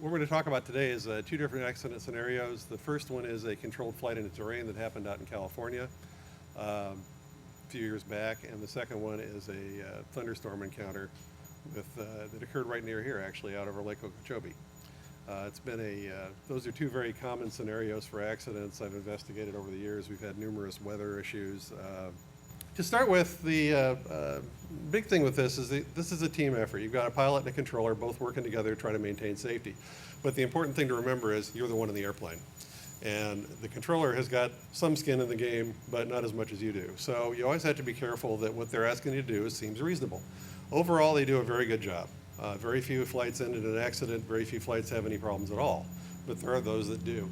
what we're going to talk about today is two different accident scenarios. The first one is a controlled flight into terrain that happened out in California a few years back, and the second one is a thunderstorm encounter that occurred right near here, actually, out over Lake Okeechobee. It's been those are two very common scenarios for accidents I've investigated over the years. We've had numerous weather issues. To start with, the big thing with this is this is a team effort. You've got a pilot and a controller both working together to try to maintain safety. But the important thing to remember is you're the one in the airplane. And the controller has got some skin in the game, but not as much as you do. So you always have to be careful that what they're asking you to do seems reasonable. Overall, they do a very good job. Very few flights end in an accident. Very few flights have any problems at all. But there are those that do.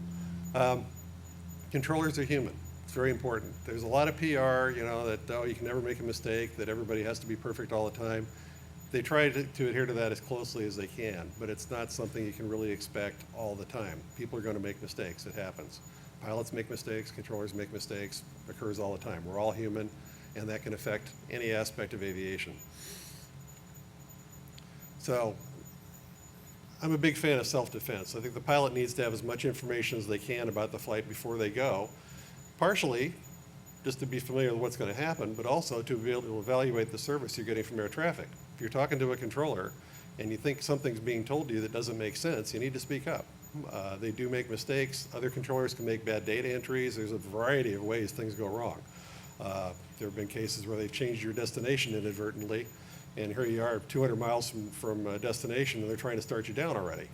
Controllers are human. It's very important. There's a lot of PR, that, oh, you can never make a mistake, that everybody has to be perfect all the time. They try to adhere to that as closely as they can, but it's not something you can really expect all the time. People are going to make mistakes. It happens. Pilots make mistakes, controllers make mistakes. It occurs all the time. We're all human, and that can affect any aspect of aviation. So I'm a big fan of self-defense. I think the pilot needs to have as much information as they can about the flight before they go. Partially, just to be familiar with what's going to happen, but also to be able to evaluate the service you're getting from air traffic. If you're talking to a controller and you think something's being told to you that doesn't make sense, you need to speak up. They do make mistakes. Other controllers can make bad data entries. There's a variety of ways things go wrong. There have been cases where they've changed your destination inadvertently, and here you are 200 miles from a destination and they're trying to start you down already.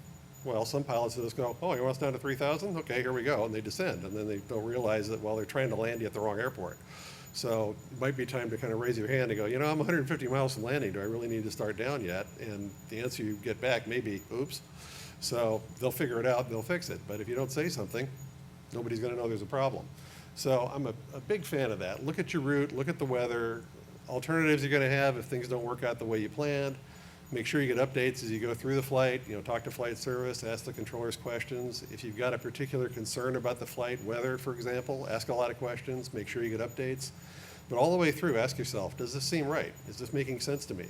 Well, some pilots just go, oh, you want us down to 3,000? Okay, here we go, and they descend, and then they don't realize that, well, they're trying to land you at the wrong airport. So it might be time to kind of raise your hand and go, I'm 150 miles from landing. Do I really need to start down yet? And the answer you get back may be, oops. So they'll figure it out and they'll fix it. But if you don't say something, nobody's going to know there's a problem. So I'm a big fan of that. Look at your route, look at the weather, alternatives you're going to have if things don't work out the way you planned. Make sure you get updates as you go through the flight. Talk to flight service, ask the controllers questions. If you've got a particular concern about the flight, weather, for example, ask a lot of questions. Make sure you get updates. But all the way through, ask yourself, does this seem right? Is this making sense to me?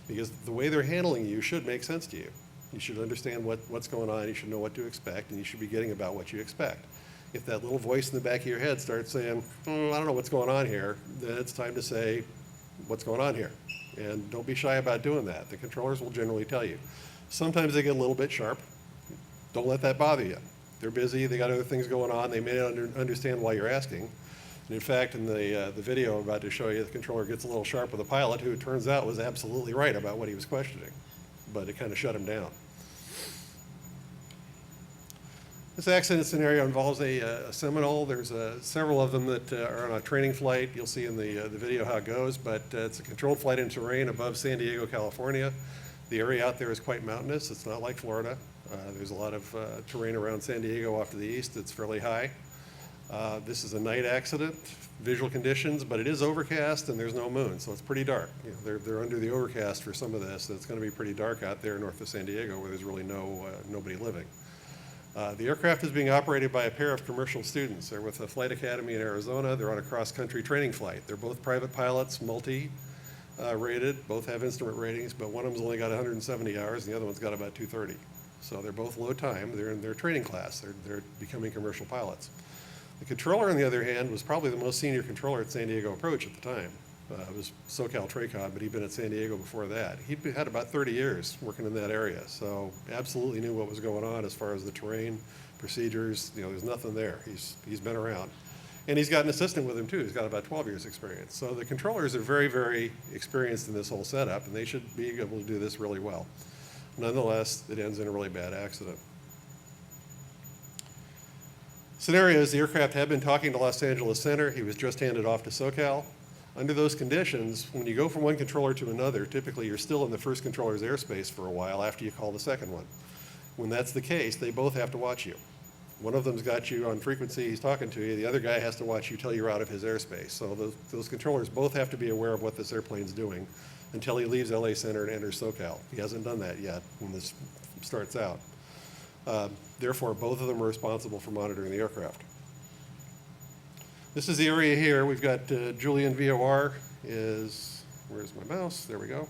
Because the way they're handling you should make sense to you. You should understand what's going on. You should know what to expect, and you should be getting about what you expect. If that little voice in the back of your head starts saying, I don't know what's going on here, then it's time to say, what's going on here? And don't be shy about doing that. The controllers will generally tell you. Sometimes they get a little bit sharp. Don't let that bother you. They're busy, they got other things going on, they may not understand why you're asking. And in fact, in the video I'm about to show you, the controller gets a little sharp with a pilot who it turns out was absolutely right about what he was questioning, but it kind of shut him down. This accident scenario involves a Seminole. There's several of them that are on a training flight. You'll see in the video how it goes, but it's a controlled flight in terrain above San Diego, California. The area out there is quite mountainous. It's not like Florida. There's a lot of terrain around San Diego off to the east that's fairly high. This is a night accident, visual conditions, but it is overcast and there's no moon, so it's pretty dark. They're under the overcast for some of this, and it's going to be pretty dark out there north of San Diego where there's really nobody living. The aircraft is being operated by a pair of commercial students. They're with a flight academy in Arizona. They're on a cross-country training flight. They're both private pilots, multi-rated, both have instrument ratings, but one of them's only got 170 hours and the other one's got about 230. So they're both low time. They're in their training class. They're becoming commercial pilots. The controller, on the other hand, was probably the most senior controller at San Diego Approach at the time. It was SoCal Tracon, but he'd been at San Diego before that. He'd had about 30 years working in that area, so absolutely knew what was going on as far as the terrain, procedures. There's nothing there. He's been around. And he's got an assistant with him too. He's got about 12 years experience. So the controllers are very, very experienced in this whole setup, and they should be able to do this really well. Nonetheless, it ends in a really bad accident. Scenario is the aircraft had been talking to Los Angeles Center. He was just handed off to SoCal. Under those conditions, when you go from one controller to another, typically you're still in the first controller's airspace for a while after you call the second one. When that's the case, they both have to watch you. One of them's got you on frequency, he's talking to you. The other guy has to watch you till you're out of his airspace. So those controllers both have to be aware of what this airplane's doing until he leaves LA Center and enters SoCal. He hasn't done that yet when this starts out. Therefore, both of them are responsible for monitoring the aircraft. This is the area here. We've got Julian VOR is, where's my mouse? There we go.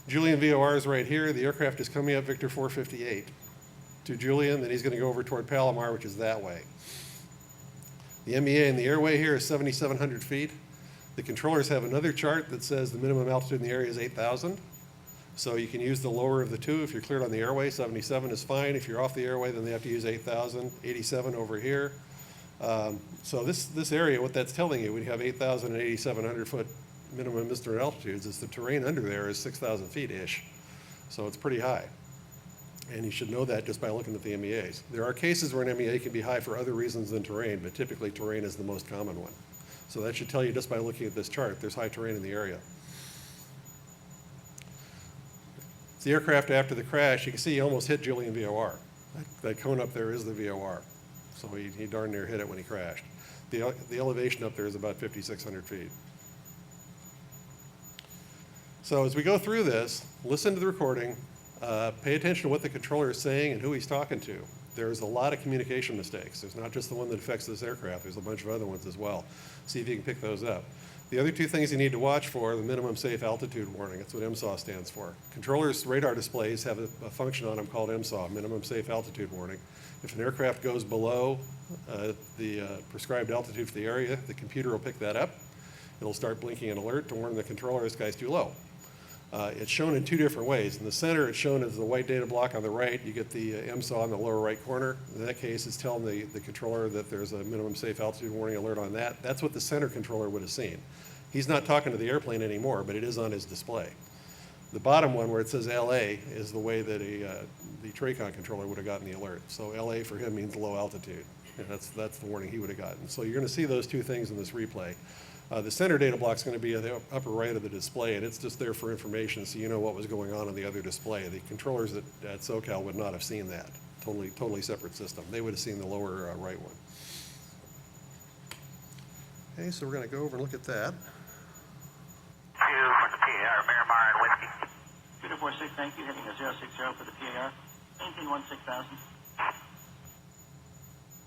Julian VOR is right here. The aircraft is coming up Victor 458. to Julian, then he's going to go over toward Palomar, which is that way. The MEA in the airway here is 7,700 feet. The controllers have another chart that says the minimum altitude in the area is 8,000. So you can use the lower of the two. If you're cleared on the airway, 77 is fine. If you're off the airway, then they have to use 8,000, 87 over here. So this area, what that's telling you, when you have 8,000 and 8,700 foot minimum Mr. altitudes, is the terrain under there is 6,000 feet-ish. So it's pretty high. And you should know that just by looking at the MEAs. There are cases where an MEA can be high for other reasons than terrain, but typically terrain is the most common one. So that should tell you just by looking at this chart, there's high terrain in the area. The aircraft after the crash, you can see he almost hit Julian VOR. That cone up there is the VOR. So he darn near hit it when he crashed. The elevation up there is about 5,600 feet. So as we go through this, listen to the recording, pay attention to what the controller is saying and who he's talking to. There's a lot of communication mistakes. There's not just the one that affects this aircraft. There's a bunch of other ones as well. See if you can pick those up. The other two things you need to watch for are the minimum safe altitude warning. That's what MSAW stands for. Controllers' radar displays have a function on them called MSAW, minimum safe altitude warning. If an aircraft goes below the prescribed altitude for the area, the computer will pick that up. It'll start blinking an alert to warn the controller this guy's too low. It's shown in two different ways. In the center, it's shown as the white data block on the right. You get the MSAW in the lower right corner. In that case, it's telling the controller that there's a minimum safe altitude warning alert on that. That's what the center controller would have seen. He's not talking to the airplane anymore, but it is on his display. The bottom one where it says LA is the way that the TRACON controller would have gotten the alert. So LA for him means low altitude. And that's the warning he would have gotten. So you're going to see those two things in this replay. The center data block is going to be at the upper right of the display, and it's just there for information so you know what was going on the other display. The controllers at SoCal would not have seen that. Totally separate system. They would have seen the lower right one. Okay, so we're going to go over and look at that. 2 for the PAR, Miramar and Whiskey. 246, thank you, heading a 060 for the PAR. Maintain 16,000.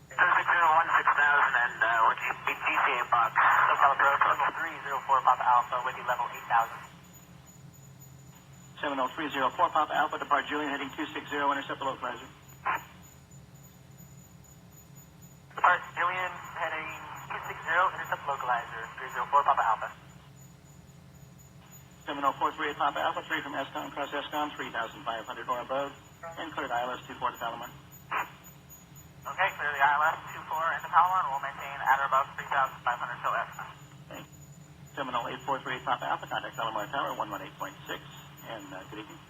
260, 16,000, and what's your DCA box? SoCal Approach, 7034 Papa Alpha, with you level 8,000. 7034 Papa Alpha, depart Julian, heading 260, intercept the localizer. Depart Julian, heading 260, intercept localizer, 304 Papa Alpha. 70438 Papa Alpha, 3 from ESCOM, cross ESCOM, 3,500 or above, and cleared ILS 24 to Palomar. Okay, clear the ILS 24 into Palomar, and we'll maintain at or above 3,500 till ESCOM. Thank you. 70843 Papa Alpha, contact Palomar Tower, 118.6, and good evening.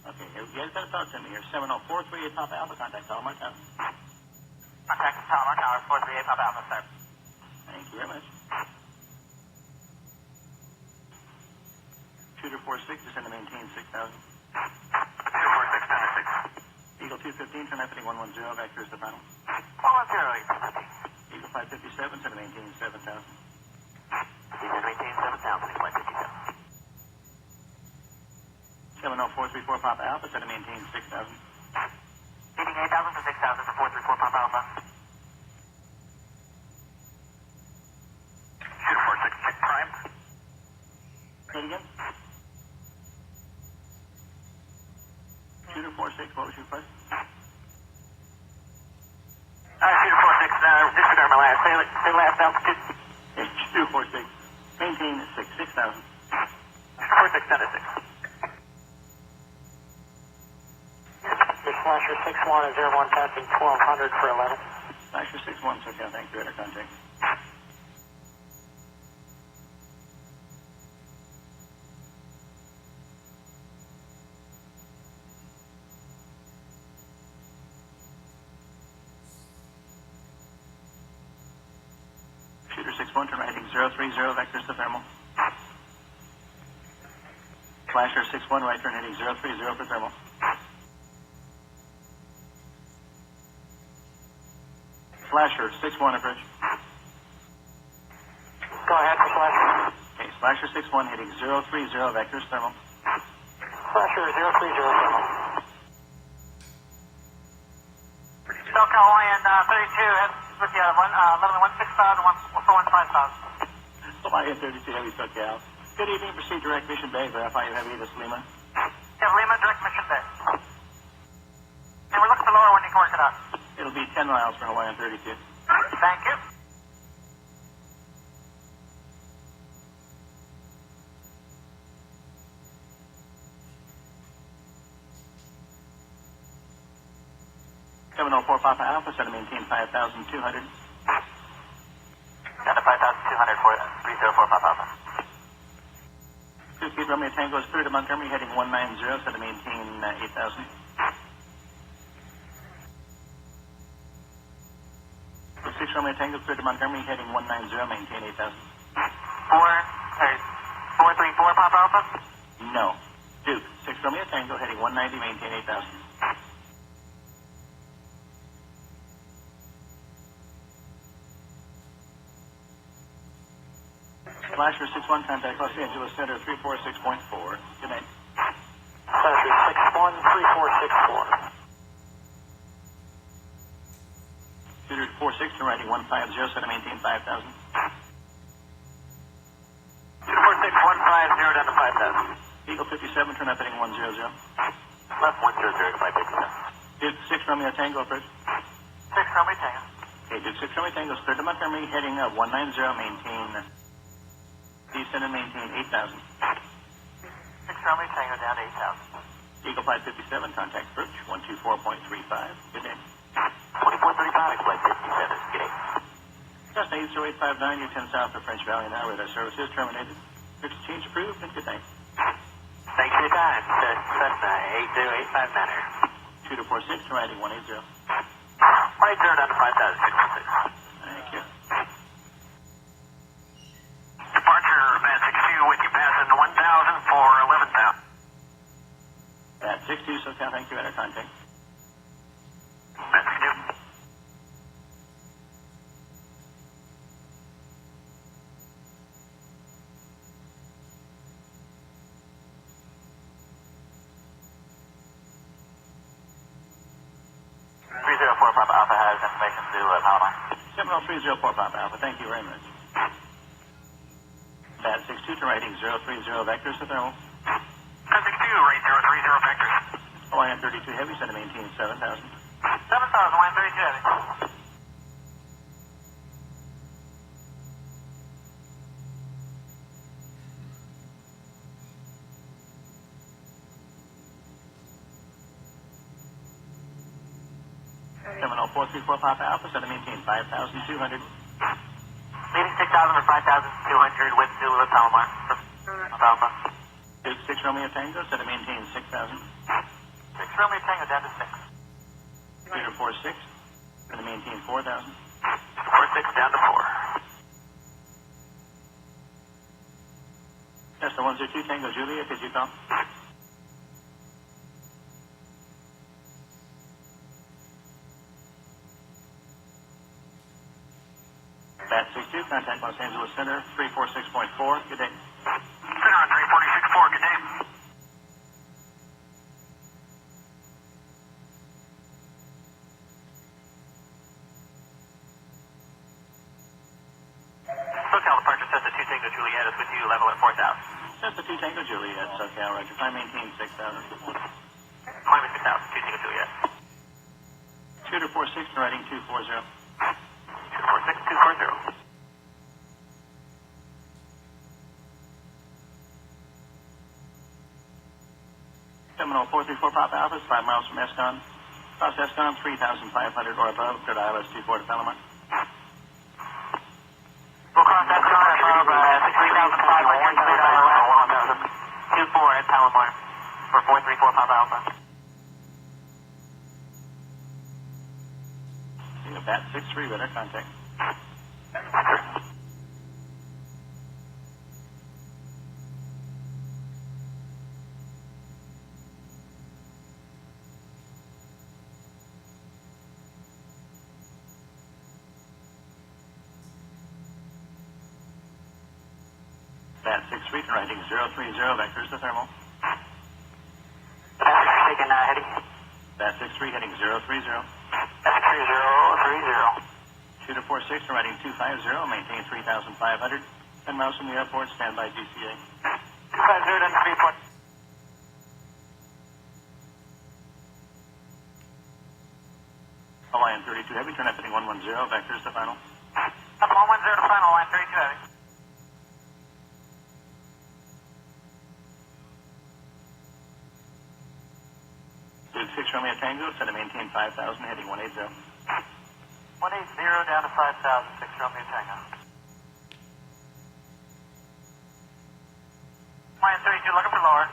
Okay, you guys got to talk to me here. 70438 Papa Alpha, contact Palomar Tower. Contact Palomar Tower, 438 Papa Alpha, sir. Thank you very much. Shooter 46, descend to maintain 6,000. 246, down to 6. Eagle 215, turn left heading 110, vector is the final. 110, Eagle 557, turn to maintain 7,000. Eagle maintain 7,000, flight 57. 70434 Papa Alpha, set to maintain 6,000. Heading 8,000 to 6,000 to 434 Papa Alpha. Shooter 46, check prime. Say it again. Shooter 46, what was your question? Shooter 46, disregard my last. Say last altitude. Hey, Shooter 46, maintain 6,000. Shooter 46, down to 6. Slasher 61 and 01, passing 1200 for 11. Slasher 61, okay, thank you, radar contact. Shooter 61, turn right heading 030, vectors to thermal. Slasher 61, right turn heading 030 for thermal. Slasher 61, approach. Go ahead for Slasher. Okay, Slasher 61, heading 030, vectors thermal. Slasher 030 thermal. SoCal Hawaiian 32, head with you, level 16,000, 415,000. Hawaiian 32, heavy SoCal. Good evening, proceed direct mission bay, verify you have Avis Lima. Yeah, Lima, direct mission bay. 10 miles for Hawaiian 32. Thank you. Seven oh four Papa Alpha, set to maintain 5,200. Down to 5,200 for 304 Papa Alpha. 2 Speed Romeo Tango is clear to Montgomery, heading 190, set to maintain 8,000. 6 Romeo Tango is clear to Montgomery, heading 190, maintain 8,000. 434 Papa Alpha. No. Duke, 6 Romeo Tango, heading 190, maintain 8,000. Flasher 61, contact Los Angeles Center 346.4. Good night. Flasher 61, 3464. Shooter 46, turn righting 150, set to maintain 5,000. 246, 150 down to 5,000. Eagle 57, turn up heading 100. Left 100 to 557. Duke 6 Romeo Tango, approach. 6 Romeo Tango. Okay, Duke 6 Romeo Tango is clear to Montgomery, heading 190, maintain. Descend and maintain 8,000. 6 Romeo Tango down to 8,000. Eagle 557, contact approach 124.35. Good day. 2435, flight 57. Good day. Cessna 80859, you're 10 south of French Valley now. Radar service is terminated. Fix change approved, and good night. Thanks for your time. Cessna 8085 Manor. 246, turn righting 180. Right there down to 5,616. Thank you. Departure, Bat 62 with you passing 1,000 for 11,000. At 62, SoCal, thank you, radar contact. Bat 62. Papa Alpha has information to Palomar. 70304 Papa Alpha, thank you very much. Bat 62 to righting 030 vectors to thermal. Bat 62, right 030 vectors. Hawaiian 32 heavy, set to maintain 7,000. 7,000, Hawaiian 32 heavy. Terminal 434 Papa Alpha, set to maintain 5,200. Leaving 6,000 or 5,200 with to Palomar. Alpha. 6 Romeo Tango, set to maintain 6,000. 6 Romeo Tango down to 6. Peter 46, set to maintain 4,000. 46 down to 4. Cessna 102 Tango Juliet, did you call? Bat 62, contact Los Angeles Center, 346.4. Good day. Center on 346.4, good day. SoCal departure Cessna 2 Tango Juliet is with you, level at 4,000. Cessna 2 Tango Juliet, SoCal, roger. Climb maintain 6,000. Climbing 6,000, 2 Tango Juliet. Shooter 46, riding 240. 246, 240. Terminal 434 Papa Alpha, 5 miles from Escon. Cross Escon, 3,500 or above. Clear to ILS 24 to Palomar. We'll cross that car above 3,500, clear to ILS 24 at Palomar for 434 Papa Alpha. Bat 63, radar contact. Bat 63 to riding 030 vectors to thermal. Taking heading. Bat 63 heading 030. That's 3030. Shooter 46 to riding 250, maintain 3,500. 10 miles from the airport, standby GCA. 250 down to 3 4. Line 32 Heavy, turn up heading 110, vectors to final. Up 110 to final, line 32 heavy. Duke 6 Romeo Tango, set to maintain 5,000, heading 180. 180 down to 5,000, 6 Romeo Tango. Line 32 looking for lower.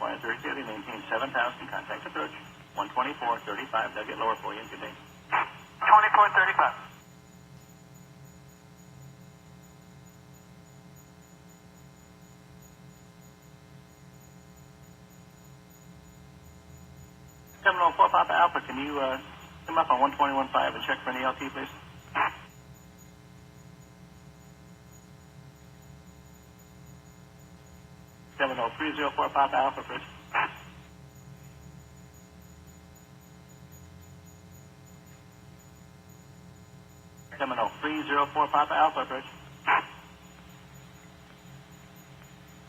Line 32 Heavy, maintain 7,000, contact approach. 124.35, they'll get lower for you. Good day. 2435. Terminal 4 Papa Alpha, can you come up on 121.5 and check for any LT, please? Terminal 304 Papa Alpha, please. Terminal 304 Papa Alpha, bridge.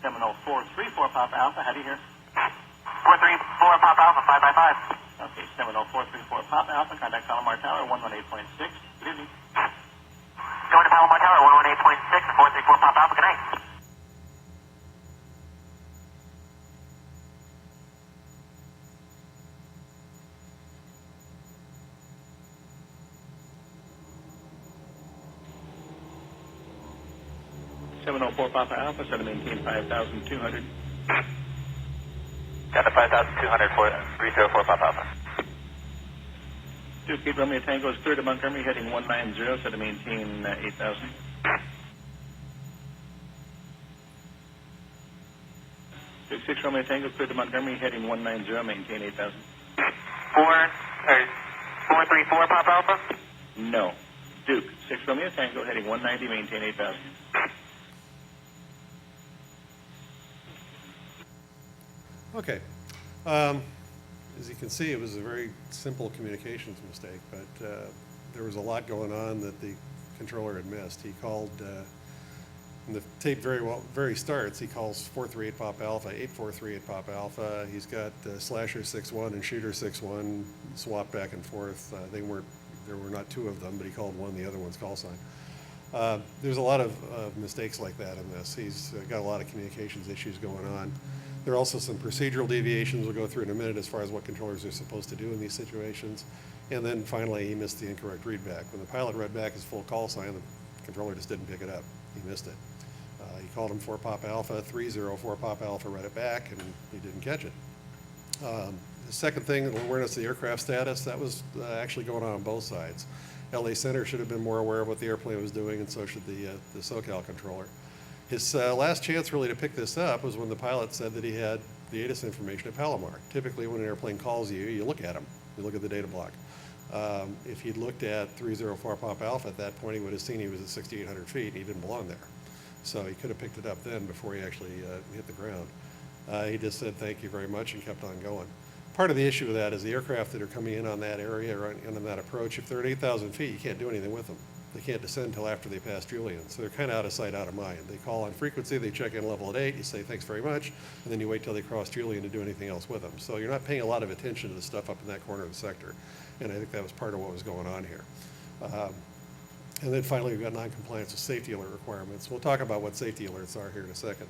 Terminal 434 Papa Alpha, how do you hear? 434 Papa Alpha, 5 by 5. Okay, Terminal 434 Papa Alpha, contact Palomar Tower, 118.6. Good evening. Going to Palomar Tower, 118.6, 434 Papa Alpha, good night. Terminal 4 Papa Alpha, set to maintain 5,200. Got the 5,200 for 304 Papa Alpha. 2 Speed Romeo Tango is clear to Montgomery, heading 190, set to maintain 8,000. Duke 6 Romeo Tango clear to Montgomery, heading 190, maintain 8,000. 434 Papa Alpha? No. Duke 6 Romeo Tango, heading 190, maintain 8,000. Okay. As you can see, it was a very simple communications mistake, but there was a lot going on that the controller had missed. He called, and the tape very starts, he calls 438 Papa Alpha, 8438 Papa Alpha. He's got Slasher 61 and Shooter 61 swapped back and forth. There were not two of them, but he called one, the other one's call sign. There's a lot of mistakes like that in this. He's got a lot of communications issues going on. There are also some procedural deviations we'll go through in a minute as far as what controllers are supposed to do in these situations. And then finally, he missed the incorrect readback. When the pilot read back his full call sign, the controller just didn't pick it up. He missed it. He called him 4 Papa Alpha, 304 Papa Alpha read it back, and he didn't catch it. The second thing, awareness of the aircraft status, that was actually going on both sides. LA Center should have been more aware of what the airplane was doing, and so should the SoCal controller. His last chance really to pick this up was when the pilot said that he had the ATIS information at Palomar. Typically when an airplane calls you, you look at him. You look at the data block. If he'd looked at 304 Papa Alpha at that point, he would have seen he was at 6,800 feet and he didn't belong there. So he could have picked it up then before he actually hit the ground. He just said thank you very much and kept on going. Part of the issue with that is the aircraft that are coming in on that area or in on that approach, if they're at 8,000 feet, you can't do anything with them. They can't descend until after they pass Julian. So they're kind of out of sight, out of mind. They call on frequency, they check in level at 8, you say thanks very much, and then you wait till they cross Julian to do anything else with them. So you're not paying a lot of attention to the stuff up in that corner of the sector. And I think that was part of what was going on here. And then finally, we've got non-compliance with safety alert requirements. We'll talk about what safety alerts are here in a second.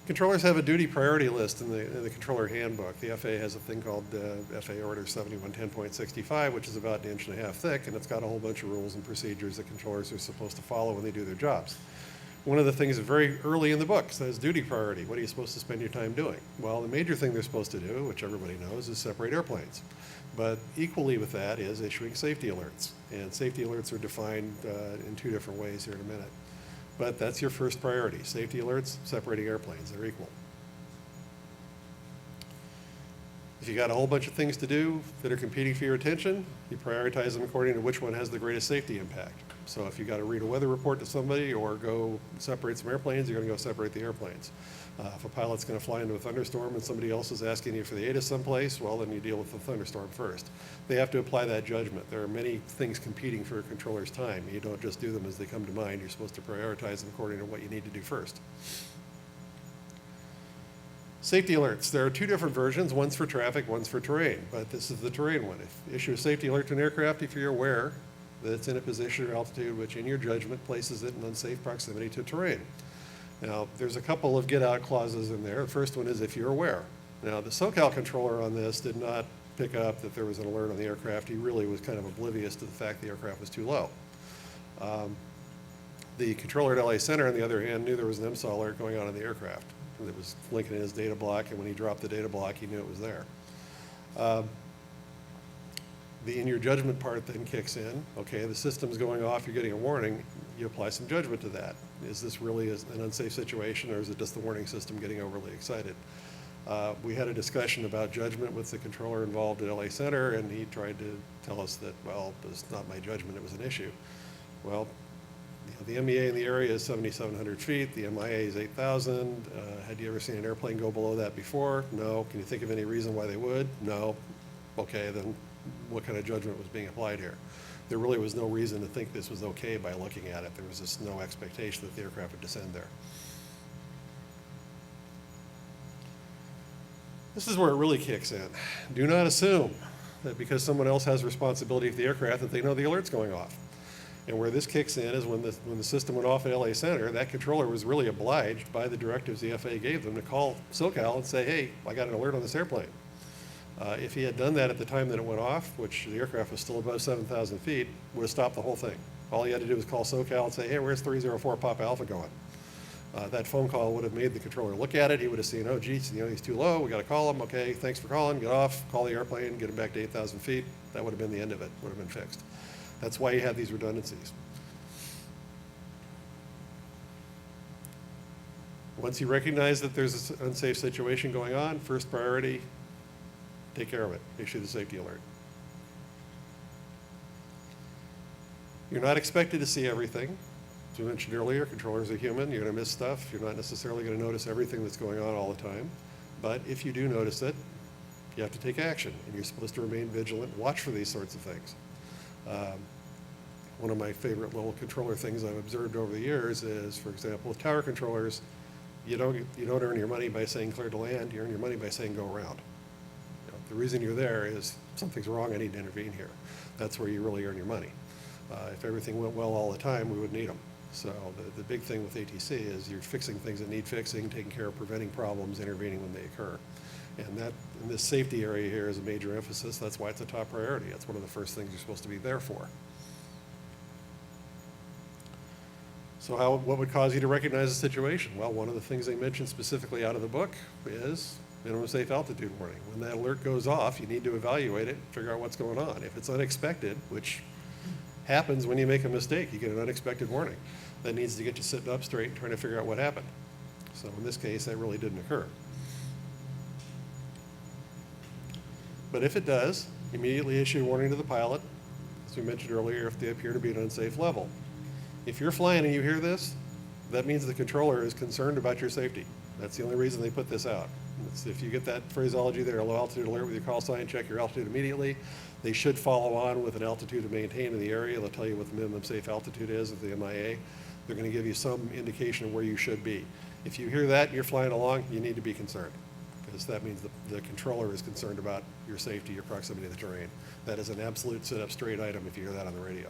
Controllers have a duty priority list in the controller handbook. The FAA has a thing called FAA Order 7110.65, which is about an 1.5 inches thick, and it's got a whole bunch of rules and procedures that controllers are supposed to follow when they do their jobs. One of the things very early in the book says duty priority. What are you supposed to spend your time doing? Well, the major thing they're supposed to do, which everybody knows, is separate airplanes. But equally with that is issuing safety alerts. And safety alerts are defined in two different ways here in a minute. But that's your first priority. Safety alerts, separating airplanes, they're equal. If you got a whole bunch of things to do that are competing for your attention, you prioritize them according to which one has the greatest safety impact. So if you got to read a weather report to somebody or go separate some airplanes, you're going to go separate the airplanes. If a pilot's going to fly into a thunderstorm and somebody else is asking you for the ATIS someplace, well, then you deal with the thunderstorm first. They have to apply that judgment. There are many things competing for a controller's time. You don't just do them as they come to mind. You're supposed to prioritize them according to what you need to do first. Safety alerts. There are two different versions. One's for traffic, one's for terrain, but this is the terrain one. If issue a safety alert to an aircraft if you're aware that it's in a position or altitude which in your judgment places it in unsafe proximity to terrain. Now, there's a couple of get-out clauses in there. The first one is if you're aware. Now, the SoCal controller on this did not pick up that there was an alert on the aircraft. He really was kind of oblivious to the fact the aircraft was too low. The controller at LA Center, on the other hand, knew there was an MSAW alert going on in the aircraft. It was blinking in his data block, and when he dropped the data block, he knew it was there. The in your judgment part then kicks in. Okay, the system's going off, you're getting a warning, you apply some judgment to that. Is this really an unsafe situation, or is it just the warning system getting overly excited? We had a discussion about judgment with the controller involved at LA Center, and he tried to tell us that, well, it's not my judgment, it was an issue. Well, the MEA in the area is 7,700 feet, the MIA is 8,000. Had you ever seen an airplane go below that before? No. Can you think of any reason why they would? No. Okay, then what kind of judgment was being applied here? There really was no reason to think this was okay by looking at it. There was just no expectation that the aircraft would descend there. This is where it really kicks in. Do not assume that because someone else has responsibility for the aircraft that they know the alert's going off. And where this kicks in is when the system went off at LA Center, that controller was really obliged by the directives the FAA gave them to call SoCal and say, hey, I got an alert on this airplane. If he had done that at the time that it went off, which the aircraft was still above 7,000 feet, would have stopped the whole thing. All he had to do was call SoCal and say, hey, where's 304 Papa Alpha going? That phone call would have made the controller look at it. He would have seen, oh, geez, he's too low. We got to call him. Okay, thanks for calling. Get off. Call the airplane. Get him back to 8,000 feet. That would have been the end of it. Would have been fixed. That's why you have these redundancies. Once you recognize that there's an unsafe situation going on, first priority, take care of it. Issue the safety alert. You're not expected to see everything. As we mentioned earlier, controllers are human. You're going to miss stuff. You're not necessarily going to notice everything that's going on all the time. But if you do notice it, you have to take action, and you're supposed to remain vigilant and watch for these sorts of things. One of my favorite little controller things I've observed over the years is, for example, with tower controllers, you don't earn your money by saying clear to land. You earn your money by saying go around. The reason you're there is something's wrong, I need to intervene here. That's where you really earn your money. If everything went well all the time, we would need them. So the big thing with ATC is you're fixing things that need fixing, taking care of preventing problems, intervening when they occur. And that, in this safety area here, is a major emphasis. That's why it's a top priority. That's one of the first things you're supposed to be there for. So what would cause you to recognize the situation? Well, one of the things they mentioned specifically out of the book is minimum safe altitude warning. When that alert goes off, you need to evaluate it, figure out what's going on. If it's unexpected, which happens when you make a mistake, you get an unexpected warning. That needs to get you sitting up straight and trying to figure out what happened. So in this case, that really didn't occur. But if it does, immediately issue a warning to the pilot, as we mentioned earlier, if they appear to be at an unsafe level. If you're flying and you hear this, that means the controller is concerned about your safety. That's the only reason they put this out. If you get that phraseology there, a low altitude alert with your call sign, check your altitude immediately. They should follow on with an altitude to maintain in the area. They'll tell you what the minimum safe altitude is of the MIA. They're going to give you some indication of where you should be. If you hear that and you're flying along, you need to be concerned, because that means the controller is concerned about your safety, your proximity to the terrain. That is an absolute sit-up straight item if you hear that on the radio.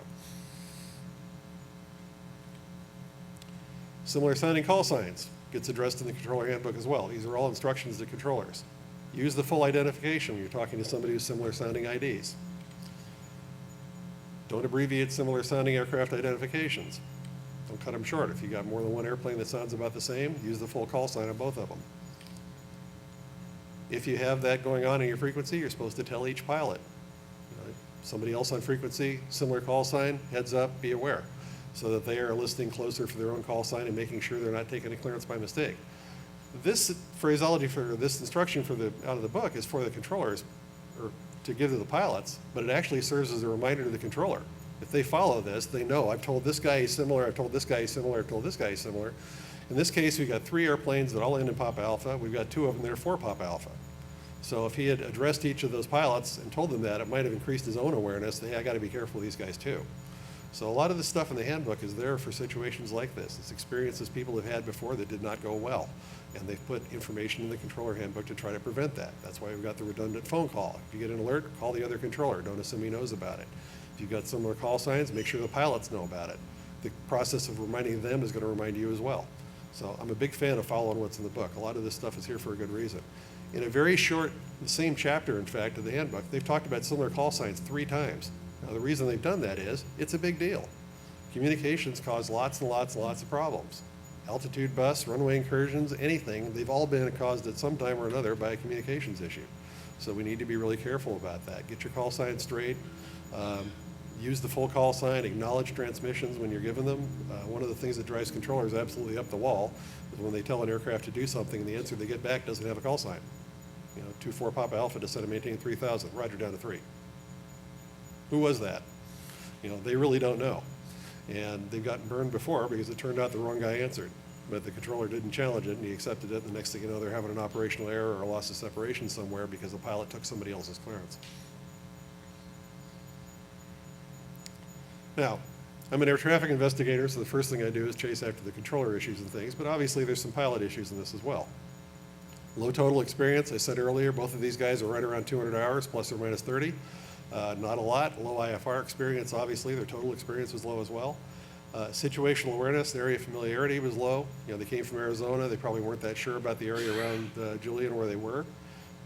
Similar sounding call signs gets addressed in the controller handbook as well. These are all instructions to controllers. Use the full identification when you're talking to somebody with similar sounding IDs. Don't abbreviate similar sounding aircraft identifications. Don't cut them short. If you got more than one airplane that sounds about the same, use the full call sign on both of them. If you have that going on in your frequency, you're supposed to tell each pilot. Somebody else on frequency, similar call sign, heads up, be aware, so that they are listening closer for their own call sign and making sure they're not taking a clearance by mistake. This phraseology for this instruction out of the book is for the controllers, or to give to the pilots, but it actually serves as a reminder to the controller. If they follow this, they know, I've told this guy he's similar, I've told this guy he's similar, I've told this guy he's similar. In this case, we've got 3 airplanes that all end in Papa Alpha. We've got 2 of them that are for Papa Alpha. So if he had addressed each of those pilots and told them that, it might have increased his own awareness that, hey, I got to be careful of these guys too. So a lot of the stuff in the handbook is there for situations like this. It's experiences people have had before that did not go well. And they've put information in the controller handbook to try to prevent that. That's why we've got the redundant phone call. If you get an alert, call the other controller. Don't assume he knows about it. If you've got similar call signs, make sure the pilots know about it. The process of reminding them is going to remind you as well. So I'm a big fan of following what's in the book. A lot of this stuff is here for a good reason. In a very short, the same chapter, in fact, of the handbook, they've talked about similar call signs 3 times. Now, the reason they've done that is it's a big deal. Communications cause lots and lots and lots of problems. Altitude bus, runway incursions, anything, they've all been caused at some time or another by a communications issue. So we need to be really careful about that. Get your call sign straight. Use the full call sign, acknowledge transmissions when you're given them. One of the things that drives controllers absolutely up the wall is when they tell an aircraft to do something and the answer they get back doesn't have a call sign. 24 Papa Alpha descend and maintain 3,000, Roger down to 3. Who was that? They really don't know. And they've gotten burned before because it turned out the wrong guy answered. But the controller didn't challenge it and he accepted it. And the next thing you know, they're having an operational error or a loss of separation somewhere because the pilot took somebody else's clearance. Now, I'm an air traffic investigator, so the first thing I do is chase after the controller issues and things, but obviously there's some pilot issues in this as well. Low total experience, I said earlier, both of these guys are right around 200 hours, plus or minus 30. Not a lot. Low IFR experience, obviously, their total experience was low as well. Situational awareness, the area familiarity was low. They came from Arizona, they probably weren't that sure about the area around Julian where they were.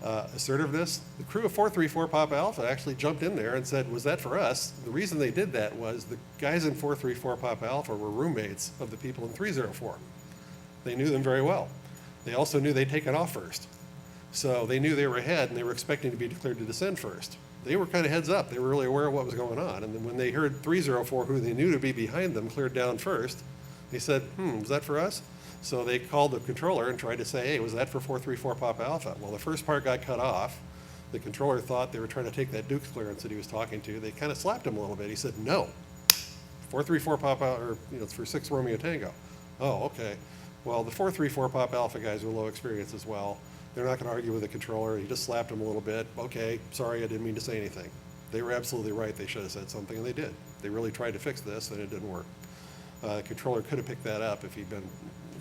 Assertiveness, the crew of 434 Papa Alpha actually jumped in there and said, was that for us? The reason they did that was the guys in 434 Papa Alpha were roommates of the people in 304. They knew them very well. They also knew they'd taken off first. So they knew they were ahead and they were expecting to be declared to descend first. They were kind of heads up. They were really aware of what was going on. And then when they heard 304, who they knew to be behind them, cleared down first, they said, was that for us? So they called the controller and tried to say, hey, was that for 434 Papa Alpha? Well, the first part got cut off. The controller thought they were trying to take that Duke's clearance that he was talking to. They kind of slapped him a little bit. He said, no, 434 Papa, or it's for 6 Romeo Tango. Oh, okay. Well, the 434 Papa Alpha guys were low experience as well. They're not going to argue with the controller. He just slapped him a little bit. Okay, sorry, I didn't mean to say anything. They were absolutely right. They should have said something, and they did. They really tried to fix this, and it didn't work. The controller could have picked that up if he'd been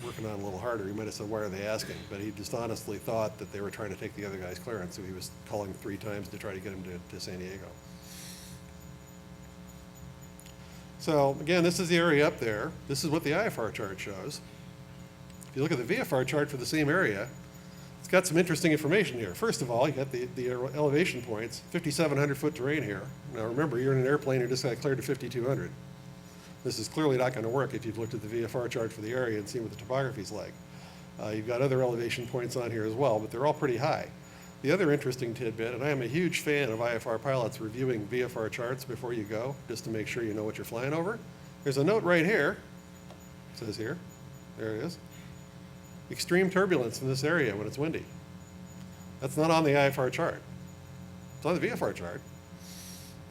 working on it a little harder. He might have said, why are they asking? But he just honestly thought that they were trying to take the other guy's clearance, so he was calling 3 times to try to get him to San Diego. So again, this is the area up there. This is what the IFR chart shows. If you look at the VFR chart for the same area, it's got some interesting information here. First of all, you got the elevation points, 5,700 foot terrain here. Now remember, you're in an airplane, you just got cleared to 5,200. This is clearly not going to work if you've looked at the VFR chart for the area and seen what the topography's like. You've got other elevation points on here as well, but they're all pretty high. The other interesting tidbit, and I am a huge fan of IFR pilots reviewing VFR charts before you go, just to make sure you know what you're flying over. There's a note right here. It says here. There it is. Extreme turbulence in this area when it's windy. That's not on the IFR chart. It's on the VFR chart.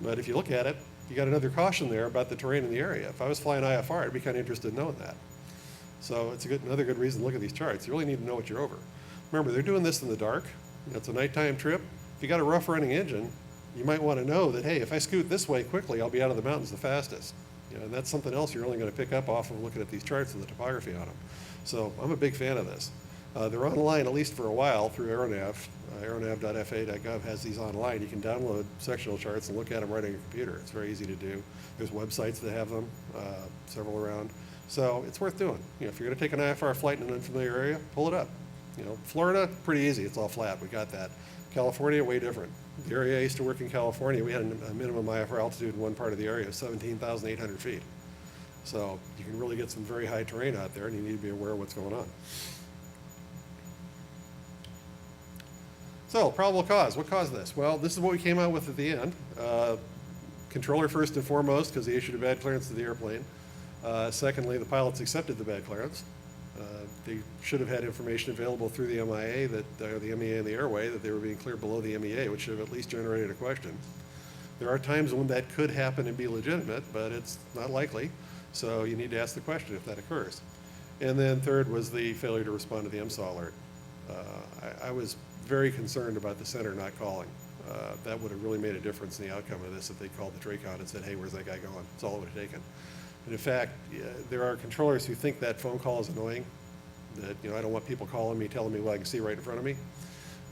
But if you look at it, you got another caution there about the terrain in the area. If I was flying IFR, I'd be kind of interested in knowing that. So it's another good reason to look at these charts. You really need to know what you're over. Remember, they're doing this in the dark. It's a nighttime trip. If you got a rough running engine, you might want to know that, hey, if I scoot this way quickly, I'll be out of the mountains the fastest. And that's something else you're only going to pick up off of looking at these charts and the topography on them. So I'm a big fan of this. They're online, at least for a while, through Aeronav. Aeronav.faa.gov has these online. You can download sectional charts and look at them right on your computer. It's very easy to do. There's websites that have them, several around. So it's worth doing. If you're going to take an IFR flight in an unfamiliar area, pull it up. Florida, pretty easy. It's all flat. We got that. California, way different. The area I used to work in California, we had a minimum IFR altitude in one part of the area of 17,800 feet. So you can really get some very high terrain out there, and you need to be aware of what's going on. So, probable cause. What caused this? Well, this is what we came out with at the end. Controller first and foremost, because he issued a bad clearance to the airplane. Secondly, the pilots accepted the bad clearance. They should have had information available through the MIA, the MEA and the airway, that they were being cleared below the MEA, which should have at least generated a question. There are times when that could happen and be legitimate, but it's not likely. So you need to ask the question if that occurs. And then third was the failure to respond to the MSAW alert. I was very concerned about the center not calling. That would have really made a difference in the outcome of this if they called the TRACON and said, hey, where's that guy going? That's all it would have taken. And in fact, there are controllers who think that phone call is annoying. that, you know, I don't want people calling me, telling me what I can see right in front of me.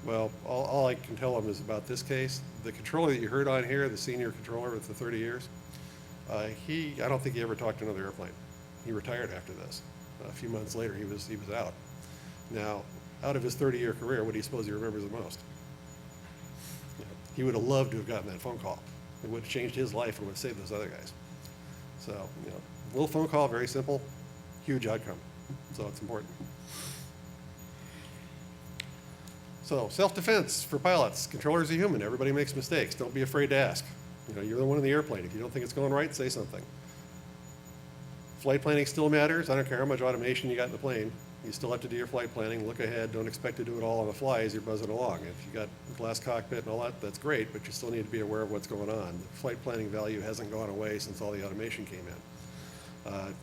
Well, all I can tell them is about this case. The controller that you heard on here, the senior controller with the 30 years, I don't think he ever talked to another airplane. He retired after this. A few months later, he was out. Now, out of his 30-year career, what do you suppose he remembers the most? You know, he would have loved to have gotten that phone call. It would have changed his life and would have saved those other guys. So, you know, little phone call, very simple, huge outcome. So it's important. So self-defense for pilots. Controllers are human. Everybody makes mistakes. Don't be afraid to ask. You know, you're the one in the airplane. If you don't think it's going right, say something. Flight planning still matters. I don't care how much automation you got in the plane. You still have to do your flight planning. Look ahead. Don't expect to do it all on the fly as you're buzzing along. If you got glass cockpit and all that, that's great, but you still need to be aware of what's going on. The flight planning value hasn't gone away since all the automation came in.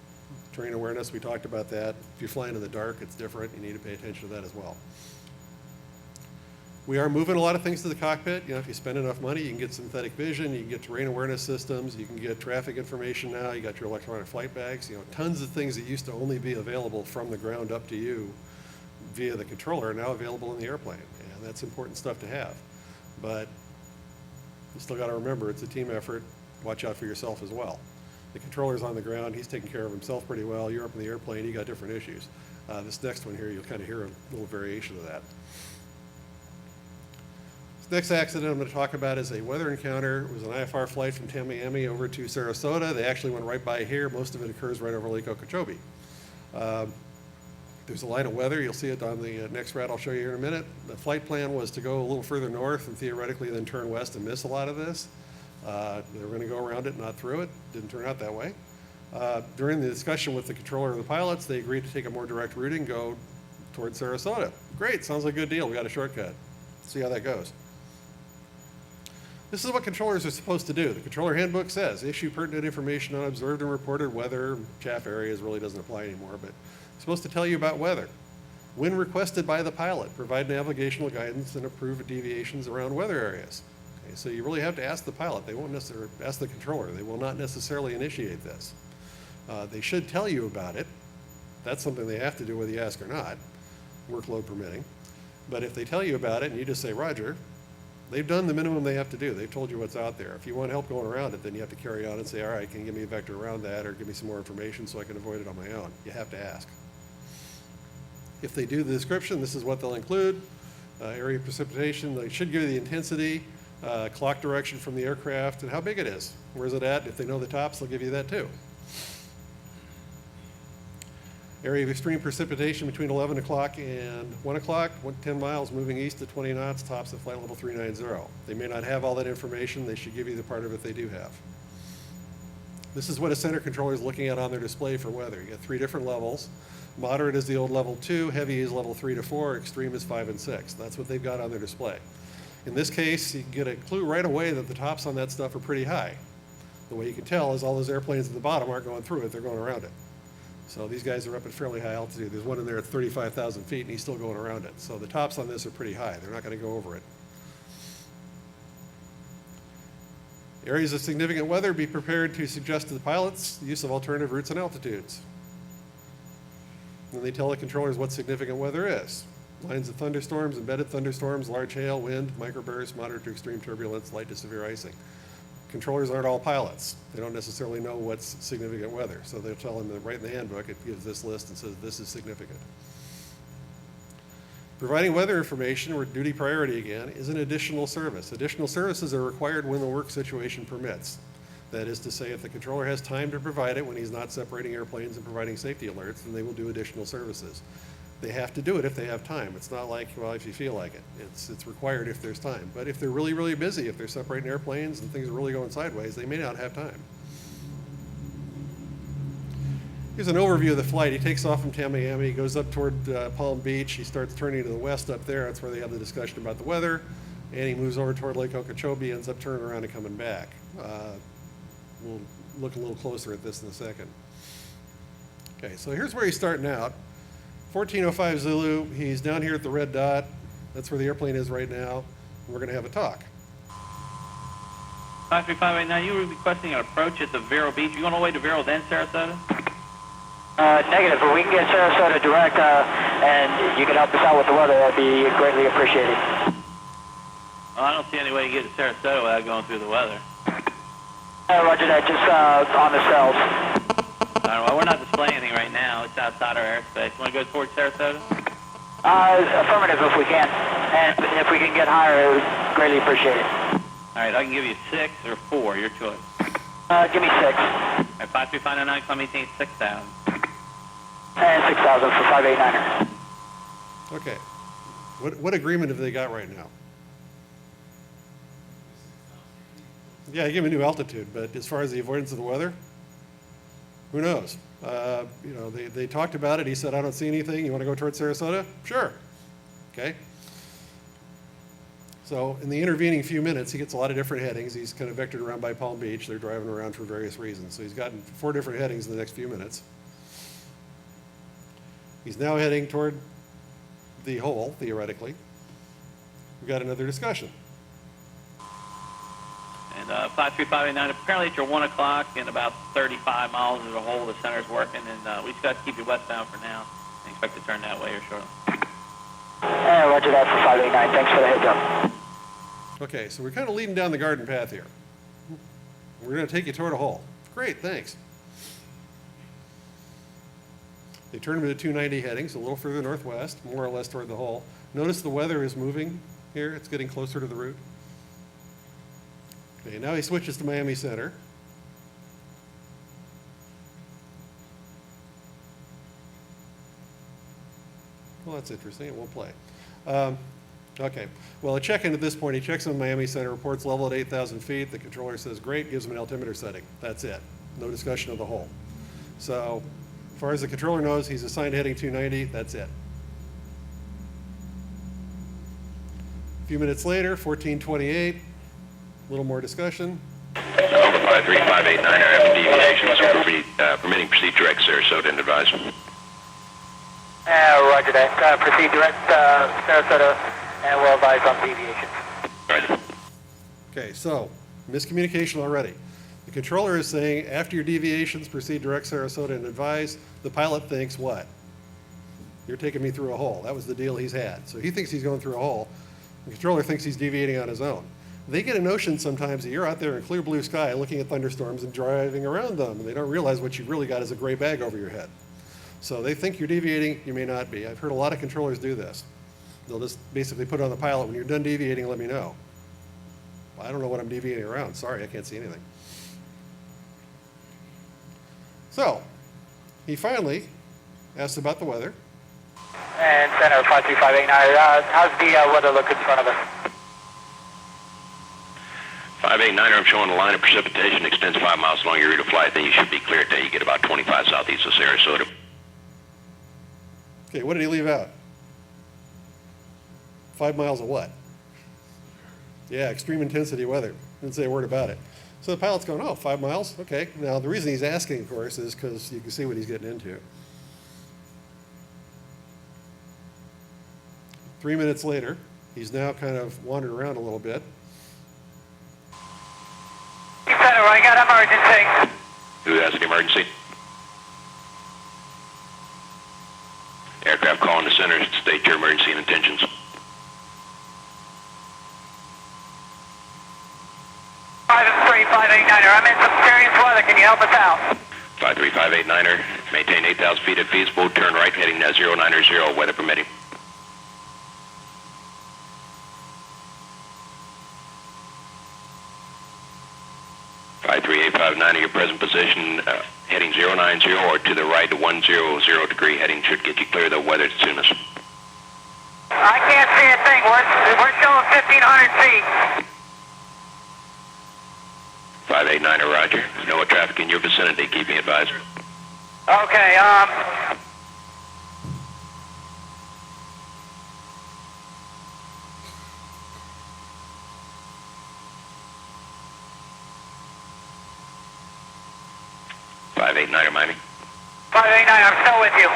Terrain awareness, we talked about that. If you're flying in the dark, it's different. You need to pay attention to that as well. We are moving a lot of things to the cockpit. You know, if you spend enough money, you can get synthetic vision, you can get terrain awareness systems, you can get traffic information now, you got your electronic flight bags, you know, tons of things that used to only be available from the ground up to you via the controller are now available in the airplane, and that's important stuff to have. But you still got to remember, it's a team effort. Watch out for yourself as well. The controller's on the ground, he's taking care of himself pretty well. You're up in the airplane, you got different issues. This next one here, you'll kind of hear a little variation of that. Next accident I'm going to talk about is a weather encounter. It was an IFR flight from Tamiami over to Sarasota. They actually went right by here. Most of it occurs right over Lake Okeechobee. There's a line of weather. You'll see it on the next route I'll show you here in a minute. The flight plan was to go a little further north and theoretically then turn west and miss a lot of this. They were going to go around it, not through it. Didn't turn out that way. During the discussion with the controller and the pilots, they agreed to take a more direct route and go towards Sarasota. Great, sounds like a good deal. We got a shortcut. See how that goes. This is what controllers are supposed to do. The controller handbook says, issue pertinent information on observed and reported weather. Chaff areas really doesn't apply anymore, but it's supposed to tell you about weather. When requested by the pilot, provide navigational guidance and approve deviations around weather areas. Okay, so you really have to ask the pilot. They won't necessarily ask the controller. They will not necessarily initiate this. They should tell you about it. That's something they have to do whether you ask or not, workload permitting. But if they tell you about it and you just say, Roger, they've done the minimum they have to do. They've told you what's out there. If you want help going around it, then you have to carry on and say, all right, can you give me a vector around that or give me some more information so I can avoid it on my own? You have to ask. If they do the description, this is what they'll include. Area of precipitation, they should give you the intensity, clock direction from the aircraft, and how big it is. Where's it at? If they know the tops, they'll give you that too. Area of extreme precipitation between 11 o'clock and 1 o'clock, 10 miles moving east at 20 knots, tops at flight level 390. They may not have all that information. They should give you the part of it they do have. This is what a center controller is looking at on their display for weather. You got 3 different levels. Moderate is the old level 2, heavy is level 3 to 4, extreme is 5 and 6. That's what they've got on their display. In this case, you can get a clue right away that the tops on that stuff are pretty high. The way you can tell is all those airplanes at the bottom aren't going through it, they're going around it. So these guys are up at fairly high altitude. There's one in there at 35,000 feet and he's still going around it. So the tops on this are pretty high. They're not going to go over it. Areas of significant weather, be prepared to suggest to the pilots the use of alternative routes and altitudes. Then they tell the controllers what significant weather is. Lines of thunderstorms, embedded thunderstorms, large hail, wind, microbursts, moderate to extreme turbulence, light to severe icing. Controllers aren't all pilots. They don't necessarily know what's significant weather. So they'll tell them that right in the handbook, it gives this list and says this is significant. Providing weather information, or duty priority again, is an additional service. Additional services are required when the work situation permits. That is to say, if the controller has time to provide it when he's not separating airplanes and providing safety alerts, then they will do additional services. They have to do it if they have time. It's not like, well, if you feel like it. It's required if there's time. But if they're really, really busy, if they're separating airplanes and things are really going sideways, they may not have time. Here's an overview of the flight. He takes off from Tamiami, goes up toward Palm Beach. He starts turning to the west up there. That's where they have the discussion about the weather. And he moves over toward Lake Okeechobee, ends up turning around and coming back. We'll look a little closer at this in a second. Okay, so here's where he's starting out. 1405 Zulu, he's down here at the red dot. That's where the airplane is right now. And we're going to have a talk. 535 right now, you were requesting an approach at the Vero Beach. You going all the way to Vero, then Sarasota? Negative, but we can get Sarasota direct, and you can help us out with the weather. That'd be greatly appreciated. Well, I don't see any way you get to Sarasota without going through the weather. Roger that, just on the cells. All right, well, we're not displaying anything right now. It's outside our airspace. Want to go towards Sarasota? Affirmative if we can. And if we can get higher, it would greatly appreciate it. All right, I can give you 6 or 4, your choice. Give me 6. All right, 53599, climb maintain 6,000. And 6,000 for 589er. Okay. What agreement have they got right now? Yeah, I give him a new altitude, but as far as the avoidance of the weather, who knows? You know, they talked about it. He said, I don't see anything. You want to go towards Sarasota? Sure. Okay. So in the intervening few minutes, he gets a lot of different headings. He's kind of vectored around by Palm Beach. They're driving around for various reasons. So he's gotten 4 different headings in the next few minutes. He's now heading toward the hole, theoretically. We've got another discussion. And 53589, apparently it's your 1 o'clock and about 35 miles as a whole. The center's working, and we just got to keep you westbound for now. I expect to turn that way here shortly. Roger that for 589. Thanks for the heads up. Okay, so we're kind of leading down the garden path here. We're going to take you toward a hole. Great, thanks. They turn him into 290 headings, a little further northwest, more or less toward the hole. Notice the weather is moving here. It's getting closer to the route. Okay, now he switches to Miami Center. Well, that's interesting. It won't play. Okay. Well, a check-in at this point, he checks on Miami Center, reports level at 8,000 feet. The controller says, great, gives him an altimeter setting. That's it. No discussion of the hole. So, as far as the controller knows, he's assigned heading 290. That's it. A few minutes later, 1428, a little more discussion. Over 53589, our deviations permitting proceed direct Sarasota and advise. Roger that. Proceed direct Sarasota, and we'll advise on deviations. Right. Okay, so miscommunication already. The controller is saying, after your deviations, proceed direct Sarasota and advise. The pilot thinks what? You're taking me through a hole. That was the deal he's had. So he thinks he's going through a hole. The controller thinks he's deviating on his own. They get a notion sometimes that you're out there in clear blue sky looking at thunderstorms and driving around them, and they don't realize what you've really got is a gray bag over your head. So they think you're deviating, you may not be. I've heard a lot of controllers do this. They'll just basically put it on the pilot, when you're done deviating, let me know. Well, I don't know what I'm deviating around. Sorry, I can't see anything. So, he finally asks about the weather. And center 53589, how's the weather look in front of us? 589, I'm showing a line of precipitation extends 5 miles along your route of flight. Then you should be clear until you get about 25 southeast of Sarasota. Okay, what did he leave out? 5 miles of what? Yeah, extreme intensity weather. Didn't say a word about it. So the pilot's going, oh, 5 miles? Okay. Now, the reason he's asking, of course, is because you can see what he's getting into. 3 minutes later, he's now kind of wandered around a little bit. Center, I got emergency. Who has an emergency? Aircraft calling the center to state your emergency and intentions. 53589er, I'm in some serious weather. Can you help us out? 53589er, maintain 8,000 feet if feasible. Turn right heading 090, weather permitting. 53859, your present position, heading 090 or to the right 100 degree heading should get you clear the weather soonest. I can't see a thing. We're showing 1,500 feet. 589er, roger. No traffic in your vicinity. Keep me advised. Okay, 589er, Miami. 589, I'm still with you.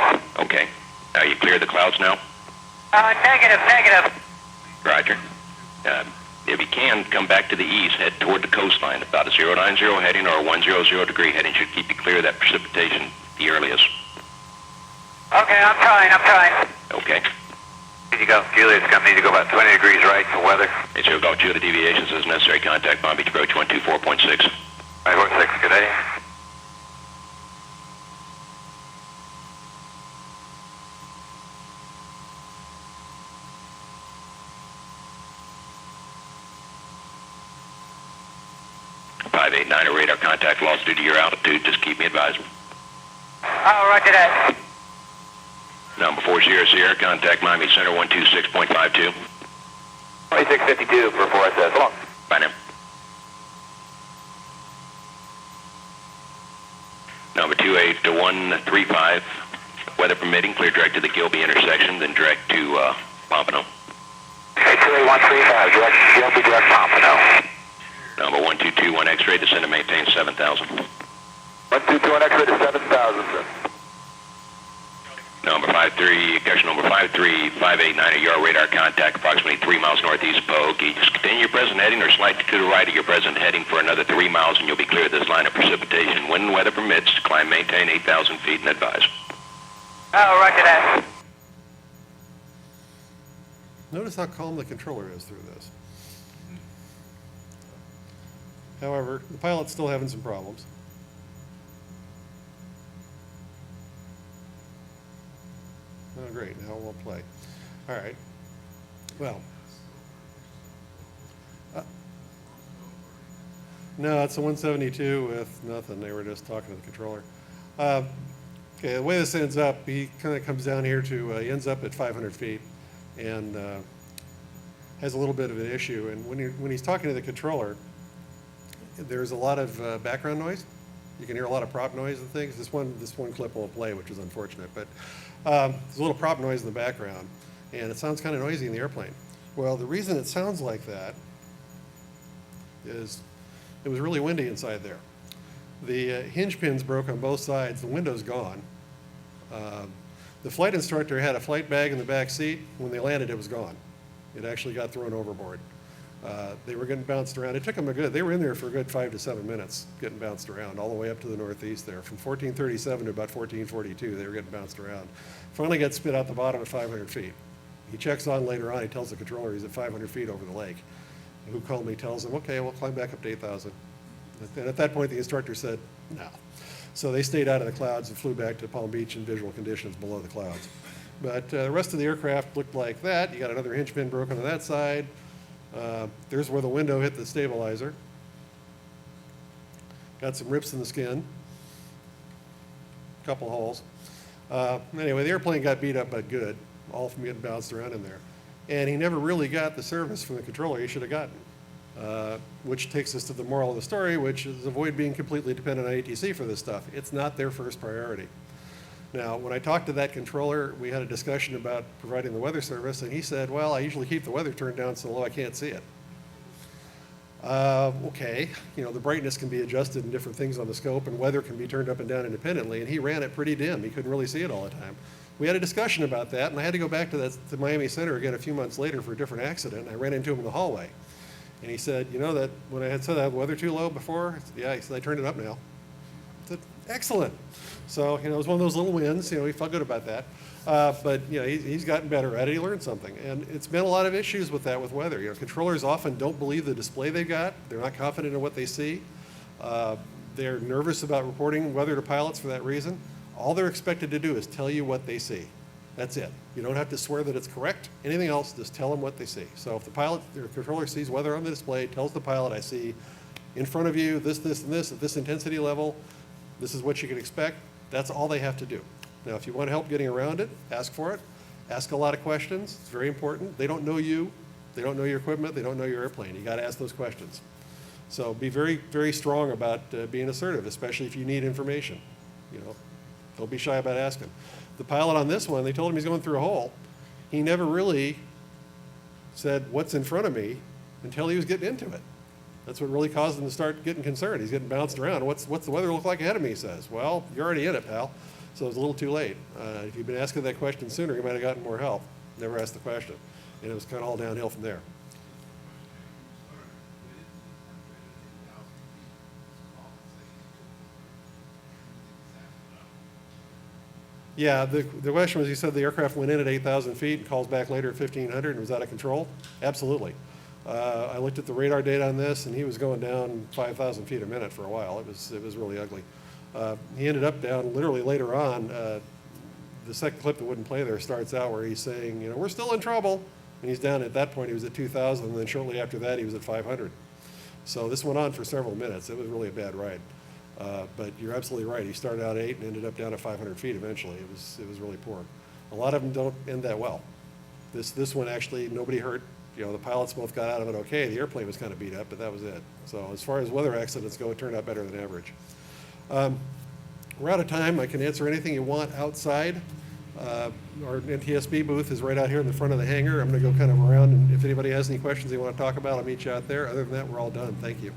Okay. Are you clear of the clouds now? Negative. Roger. If you can, come back to the east, head toward the coastline. About a 090 heading or a 100 degree heading should keep you clear of that precipitation the earliest. Okay, I'm trying. Okay. Need to go. Juliet's going to need to go about 20 degrees right for weather. It's your go. 2 of the deviations as necessary. Contact Palm Beach approach 124.6. 546, good day. Five 589 radar contact lost due to your altitude. Just keep me advised. Oh, roger that. Number 4 Sierra, contact Miami Center 126.52. 2652 for 4SS. So long. Bye now. Number 28135, weather permitting, clear direct to the Gilby intersection, then direct to Pompano. 28135, direct Gilby, direct Pompano. Number 1221 X-ray, descend and maintain 7,000. 1221 X-ray to 7,000, sir. Number 53, cushion number 53589, your radar contact approximately 3 miles northeast of Pokey. Just continue your present heading or slightly to the right of your present heading for another 3 miles and you'll be clear of this line of precipitation. Wind and weather permits, climb maintain 8,000 feet and advise. Oh, roger that. Notice how calm the controller is through this. However, the pilot's still having some problems. Oh, great, now we'll play. All right, well. No, it's a 172 with nothing. They were just talking to the controller. Okay, the way this ends up, he kind of comes down here to, he ends up at 500 feet and has a little bit of an issue. And when he's talking to the controller, there's a lot of background noise. You can hear a lot of prop noise and things. This one clip won't play, which is unfortunate, but there's a little prop noise in the background, and it sounds kind of noisy in the airplane. Well, the reason it sounds like that is it was really windy inside there. The hinge pins broke on both sides. The window's gone. The flight instructor had a flight bag in the back seat. When they landed, it was gone. It actually got thrown overboard. They were getting bounced around. It took them they were in there for a good 5 to 7 minutes getting bounced around all the way up to the northeast there. From 1437 to about 1442, they were getting bounced around. Finally got spit out the bottom at 500 feet. He checks on later on, he tells the controller he's at 500 feet over the lake. Who called me tells him, okay, we'll climb back up to 8,000. And at that point, the instructor said, no. So they stayed out of the clouds and flew back to Palm Beach in visual conditions below the clouds. But the rest of the aircraft looked like that. You got another hinge pin broken on that side. There's where the window hit the stabilizer. Got some rips in the skin. Couple holes. Anyway, the airplane got beat up but good, all from getting bounced around in there. And he never really got the service from the controller he should have gotten. Which takes us to the moral of the story, which is avoid being completely dependent on ATC for this stuff. It's not their first priority. Now, when I talked to that controller, we had a discussion about providing the weather service, and he said, well, I usually keep the weather turned down so low I can't see it. Okay, you know, the brightness can be adjusted in different things on the scope, and weather can be turned up and down independently, and he ran it pretty dim. He couldn't really see it all the time. We had a discussion about that, and I had to go back to Miami Center again a few months later for a different accident, and I ran into him in the hallway. And he said, you know that when I had said I had weather too low before? I said, yeah, he said, I turned it up now. I said, excellent. So, you know, it was one of those little wins. You know, he felt good about that. But, you know, he's gotten better at it. He learned something. And it's been a lot of issues with that with weather. You know, controllers often don't believe the display they've got. They're not confident in what they see. They're nervous about reporting weather to pilots for that reason. All they're expected to do is tell you what they see. That's it. You don't have to swear that it's correct. Anything else, just tell them what they see. So if the pilot or controller sees weather on the display, tells the pilot, I see in front of you this, this, and this at this intensity level, this is what you can expect. That's all they have to do. Now, if you want help getting around it, ask for it. Ask a lot of questions. It's very important. They don't know you. They don't know your equipment. They don't know your airplane. You got to ask those questions. So be very, very strong about being assertive, especially if you need information. You know, don't be shy about asking. The pilot on this one, they told him he's going through a hole. He never really said, what's in front of me, until he was getting into it. That's what really caused him to start getting concerned. He's getting bounced around. What's the weather look like ahead of me, he says. Well, you're already in it, pal. So it's a little too late. If you'd been asking that question sooner, you might have gotten more help. Never asked the question. And it was kind of all downhill from there. Yeah, the question was, you said the aircraft went in at 8,000 feet and calls back later at 1,500 and was out of control? Absolutely. I looked at the radar data on this, and he was going down 5,000 feet a minute for a while. It was really ugly. He ended up down literally later on. The second clip that wouldn't play there starts out where he's saying, you know, we're still in trouble. And he's down at that point, he was at 2,000, and then shortly after that, he was at 500. So this went on for several minutes. It was really a bad ride. But you're absolutely right. He started out 8 and ended up down at 500 feet eventually. It was really poor. A lot of them don't end that well. This one actually, nobody hurt. You know, the pilots both got out of it okay. The airplane was kind of beat up, but that was it. So as far as weather accidents go, it turned out better than average. We're out of time. I can answer anything you want outside. Our NTSB booth is right out here in the front of the hangar. I'm going to go kind of around, and if anybody has any questions they want to talk about, I'll meet you out there. Other than that, we're all done. Thank you.